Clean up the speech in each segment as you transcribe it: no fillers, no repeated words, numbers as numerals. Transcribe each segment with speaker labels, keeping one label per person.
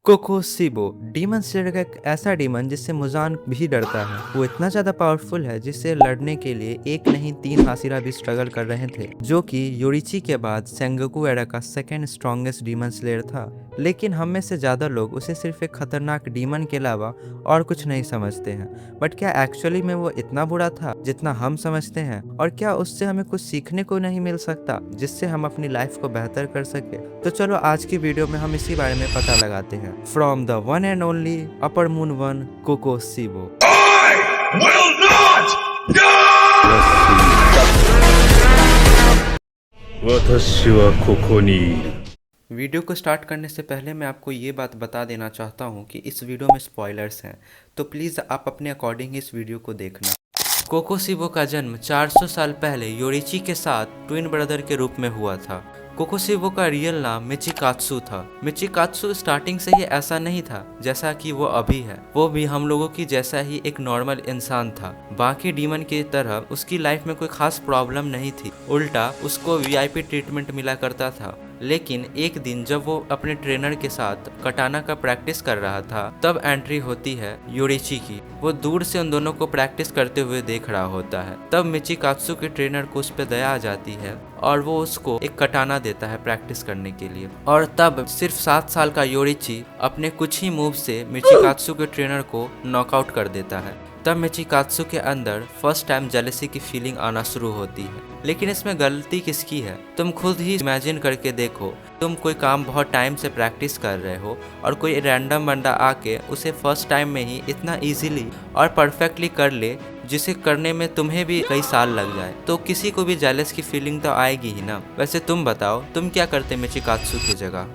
Speaker 1: कोकोसीबो demon slayer का एक ऐसा डीमन जिससे मुजान भी डरता है। वो इतना ज्यादा पावरफुल है जिससे लड़ने के लिए एक नहीं तीन हाशिरा भी स्ट्रगल कर रहे थे, जो कि योरिची के बाद सेंगोकू एरा का सेकेंड स्ट्रॉन्गेस्ट डीमन स्लेयर था। लेकिन हम में से ज्यादा लोग उसे सिर्फ एक खतरनाक डीमन के अलावा और कुछ नहीं समझते हैं। बट क्या एक्चुअली में वो इतना बुरा था जितना हम समझते हैं? और क्या उससे हमें कुछ सीखने को नहीं मिल सकता जिससे हम अपनी लाइफ को बेहतर कर सके? तो चलो आज की वीडियो में हम इसी बारे में पता लगाते हैं। From the one and only upper moon one Kokushibo.
Speaker 2: I will not die!
Speaker 3: 私はここにいる。
Speaker 1: video को स्टार्ट करने से पहले मैं आपको ये बात बता देना चाहता हूँ कि इस वीडियो में स्पॉयलर्स हैं, तो प्लीज़ आप अपने अकॉर्डिंग इस वीडियो को देखना। कोकोसीबो का जन्म 400 साल पहले योरिची के साथ ट्विन ब्रदर के रूप में हुआ था। कोकोसीबो का रियल नाम मिचिकात्सु था। मिचिकात्सु स्टार्टिंग से ही ऐसा नहीं था जैसा कि वो अभी है। वो भी हम लोगों की जैसा ही एक नॉर्मल इंसान था। बाकी डीमन की तरह उसकी लाइफ में कोई खास प्रॉब्लम नहीं थी, उल्टा उसको वीआईपी ट्रीटमेंट मिला करता था। लेकिन एक दिन जब वो अपने ट्रेनर के साथ कटाना का प्रैक्टिस कर रहा था, तब एंट्री होती है योरिची की। वो दूर से उन दोनों को प्रैक्टिस करते हुए देख रहा होता है। तब मिचिकात्सु के ट्रेनर को उस पर दया आ जाती है और वो उसको एक कटाना देता है प्रैक्टिस करने के लिए। और तब सिर्फ 7 साल का योरिची अपने कुछ ही मूव से मिचिकात्सु के ट्रेनर को नॉकआउट कर देता है। तब मिचिकात्सु के अंदर फर्स्ट टाइम जेलसी की फीलिंग आना शुरू होती है। लेकिन इसमें गलती किसकी है? तुम खुद ही इमेजिन करके देखो, तुम कोई काम बहुत टाइम से प्रैक्टिस कर रहे हो और कोई रैंडम बंदा आके उसे फर्स्ट टाइम में ही इतना इजीली और परफेक्टली कर ले, जिसे करने में तुम्हें भी कई साल लग जाए, तो किसी को भी जेलस की फीलिंग तो आएगी ही ना। वैसे तुम बताओ, तुम क्या करते मिचिकात्सु की जगह?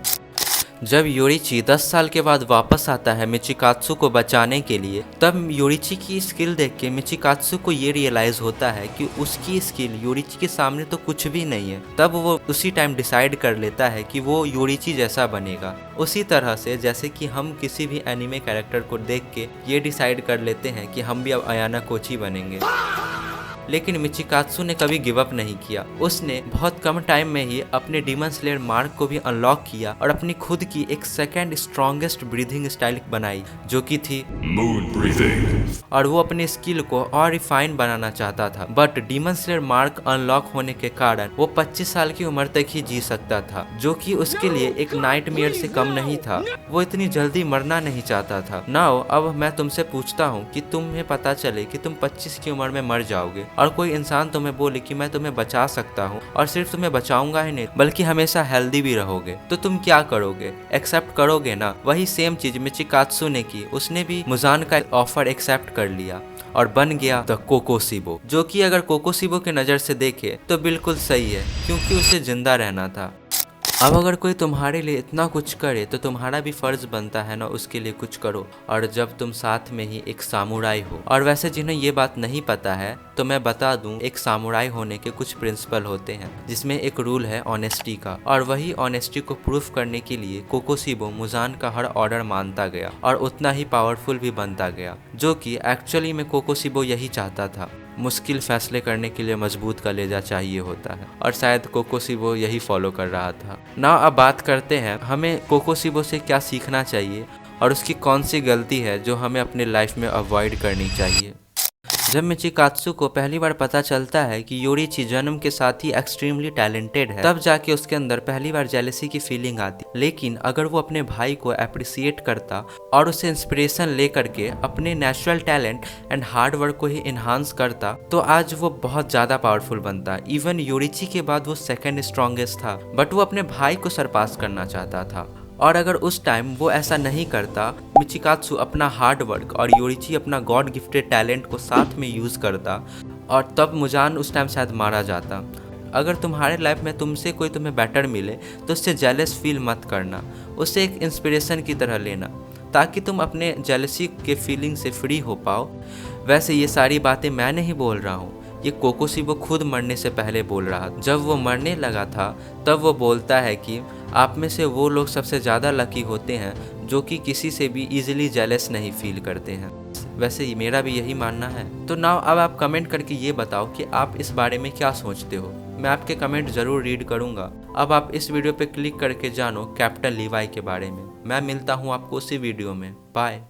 Speaker 1: जब योरिची 10 साल के बाद वापस आता है मिचिकात्सु को बचाने के लिए, तब योरिची की स्किल देख के मिचिकात्सु को ये रियलाइज होता है कि उसकी स्किल योरिची के सामने तो कुछ भी नहीं है। तब वो उसी टाइम डिसाइड कर लेता है कि वो योरिची जैसा बनेगा। उसी तरह से जैसे कि हम किसी भी एनिमे कैरेक्टर को देख के ये डिसाइड कर लेते हैं कि हम भी अब अयाना कोची बनेंगे। लेकिन मिचिकात्सु ने कभी गिव अप नहीं किया। उसने बहुत कम टाइम में ही अपने डीमन स्लेयर मार्क को भी अनलॉक किया और अपनी खुद की एक सेकेंड स्ट्रॉन्गेस्ट ब्रीथिंग स्टाइल बनाई, जो कि थी
Speaker 2: Moon breathing.
Speaker 1: और वो अपने स्किल को और रिफाइन बनाना चाहता था। But demon slayer mark unlock होने के कारण वो 25 साल की उम्र तक ही जी सकता था, जो कि उसके लिए एक नाइटमेयर से कम नहीं था। वो इतनी जल्दी मरना नहीं चाहता था। नाउ अब मैं तुमसे पूछता हूँ कि तुम्हें पता चले कि तुम 25 की उम्र में मर जाओगे और कोई इंसान तुम्हें बोले कि मैं तुम्हें बचा सकता हूँ, और सिर्फ तुम्हें बचाऊंगा ही नहीं बल्कि हमेशा हेल्दी भी रहोगे, तो तुम क्या करोगे? एक्सेप्ट करोगे ना? वही सेम चीज मिचिकात्सु ने की। उसने भी मुजान का ऑफर एक्सेप्ट कर लिया और बन गया द कोकोसीबो, जो कि अगर कोकोसीबो के नज़र से देखे तो बिल्कुल सही है, क्योंकि उसे जिंदा रहना था। अब अगर कोई तुम्हारे लिए इतना कुछ करे तो तुम्हारा भी फर्ज बनता है ना उसके लिए कुछ करो, और जब तुम साथ में ही एक सामुराई हो। और वैसे जिन्हें ये बात नहीं पता है तो मैं बता दूं, एक सामुराई होने के कुछ प्रिंसिपल होते हैं, जिसमें एक रूल है ऑनेस्टी का, और वही ऑनेस्टी को प्रूफ करने के लिए कोकोसीबो मुजान का हर ऑर्डर मानता गया और उतना ही पावरफुल भी बनता गया, जो कि एक्चुअली में कोकोसीबो यही चाहता था। मुश्किल फैसले करने के लिए मजबूत कलेजा चाहिए होता है, और शायद कोकोसीबो यही फॉलो कर रहा था ना। अब बात करते हैं हमें कोकोसीबो से क्या सीखना चाहिए और उसकी कौन सी गलती है जो हमें अपने लाइफ में अवॉइड करनी चाहिए। जब मिचिकात्सु को पहली बार पता चलता है कि योरिची जन्म के साथ ही एक्सट्रीमली टैलेंटेड है, तब जाके उसके अंदर पहली बार जेलसी की फीलिंग आती। लेकिन अगर वो अपने भाई को अप्रिसिएट करता और उसे इंस्पिरेशन लेकर के अपने natural talent and hard work को ही इन्हांस करता, तो आज वो बहुत ज्यादा पावरफुल बनता। इवन योरिची के बाद वो सेकेंड स्ट्रॉन्गेस्ट था, बट वो अपने भाई को सरपास करना चाहता था। और अगर उस टाइम वो ऐसा नहीं करता, मिचिकात्सु अपना हार्ड वर्क और योरिची अपना गॉड गिफ्टेड टैलेंट को साथ में यूज़ करता, और तब मुजान उस टाइम शायद मारा जाता। अगर तुम्हारे लाइफ में तुमसे कोई तुम्हें बेटर मिले तो उससे जेलस फील मत करना, उसे एक इंस्पिरेशन की तरह लेना, ताकि तुम अपने जेलसी के फीलिंग से फ्री हो पाओ। वैसे ये सारी बातें मैं नहीं बोल रहा हूँ, ये कोकोसीबो खुद मरने से पहले बोल रहा। जब वो मरने लगा था तब वो बोलता है कि आप में से वो लोग सबसे ज़्यादा लकी होते हैं जो कि किसी से भी इजीली जेलस नहीं फील करते हैं। वैसे मेरा भी यही मानना है। तो नाउ अब आप कमेंट करके ये बताओ कि आप इस बारे में क्या सोचते हो। मैं आपके कमेंट जरूर रीड करूंगा। अब आप इस वीडियो पे क्लिक करके जानो कैप्टन लीवाई के बारे में। मैं मिलता हूँ आपको उसी वीडियो में। बाय।